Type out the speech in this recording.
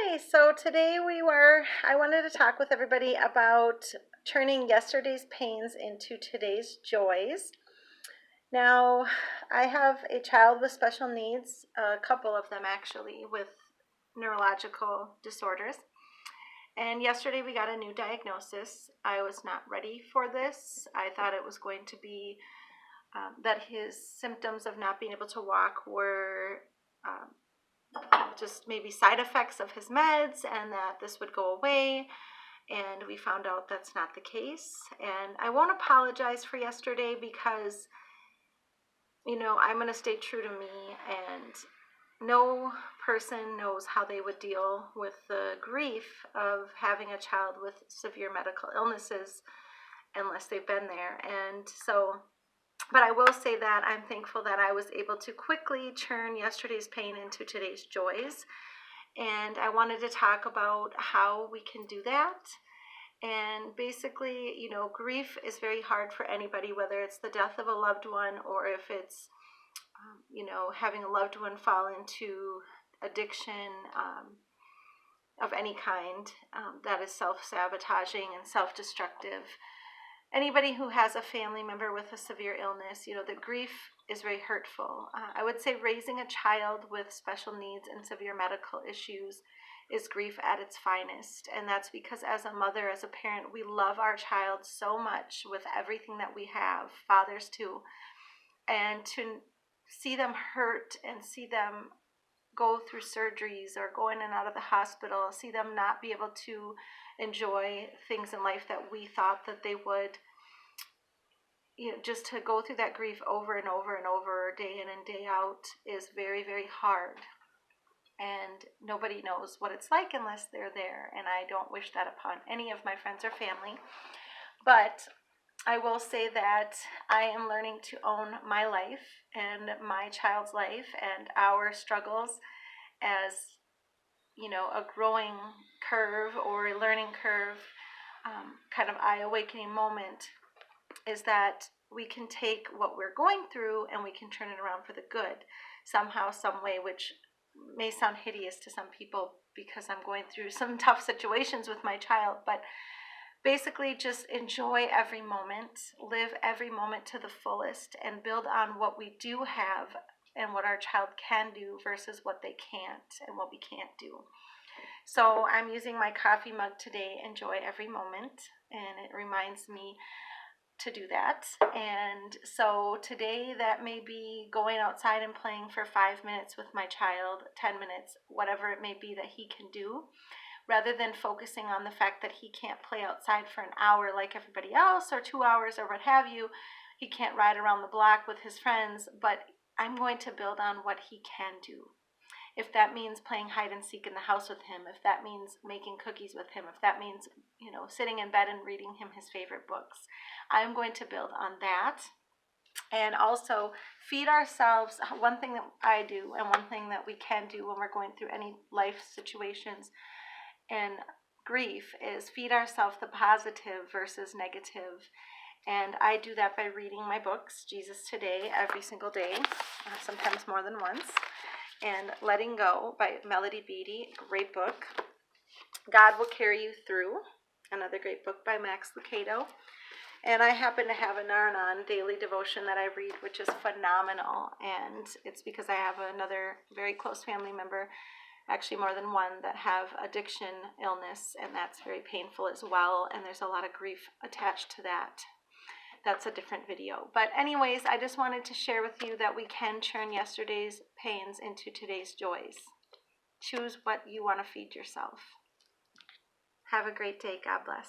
Hi, so today I wanted to talk with everybody about turning yesterday's pains into today's joys. Now, I have a child with special needs, a couple of them actually, with neurological disorders. And yesterday we got a new diagnosis. I was not ready for this. I thought it was going to be that his symptoms of not being able to walk were just maybe side effects of his meds and that this would go away. And we found out that's not the case. And I won't apologize for yesterday because, I'm going to stay true to me, and no person knows how they would deal with the grief of having a child with severe medical illnesses unless they've been there. And so, but I will say that I'm thankful that I was able to quickly turn yesterday's pain into today's joys. And I wanted to talk about how we can do that. And basically, grief is very hard for anybody, whether it's the death of a loved one or if it's, having a loved one fall into addiction of any kind that is self-sabotaging and self-destructive. Anybody who has a family member with a severe illness, the grief is very hurtful. I would say raising a child with special needs and severe medical issues is grief at its finest. And that's because as a mother, as a parent, we love our child so much with everything that we have, fathers too. And to see them hurt and see them go through surgeries or go in and out of the hospital, see them not be able to enjoy things in life that we thought that they would, just to go through that grief over and over and over, day in and day out, is very, very hard. And nobody knows what it's like unless they're there. And I don't wish that upon any of my friends or family. But I will say that I am learning to own my life and my child's life and our struggles as, a growing curve or a learning curve, kind of eye-awakening moment, is that we can take what we're going through and we can turn it around for the good somehow, some way, which may sound hideous to some people because I'm going through some tough situations with my child, but basically just enjoy every moment, live every moment to the fullest, and build on what we do have and what our child can do versus what they can't and what we can't do. So I'm using my coffee mug today, enjoy every moment, and it reminds me to do that. And so today that may be going outside and playing for 5 minutes with my child, 10 minutes, whatever it may be that he can do, rather than focusing on the fact that he can't play outside for an hour like everybody else or 2 hours or what have you. He can't ride around the block with his friends, but I'm going to build on what he can do. If that means playing hide and seek in the house with him, if that means making cookies with him, if that means, sitting in bed and reading him his favorite books, I'm going to build on that. And also feed ourselves. One thing that I do and one thing that we can do when we're going through any life situations and grief is feed ourselves the positive versus negative. And I do that by reading my books, Jesus Today, every single day, sometimes more than once. And Letting Go by Melody Beattie, great book. God Will Carry You Through, another great book by Max Lucado. And I happen to have a Nar-Anon daily devotion that I read, which is phenomenal. And it's because I have another very close family member, actually more than one, that have addiction illness, and that's very painful as well. And there's a lot of grief attached to that. That's a different video. But anyways, I just wanted to share with you that we can turn yesterday's pains into today's joys. Choose what you want to feed yourself. Have a great day. God bless.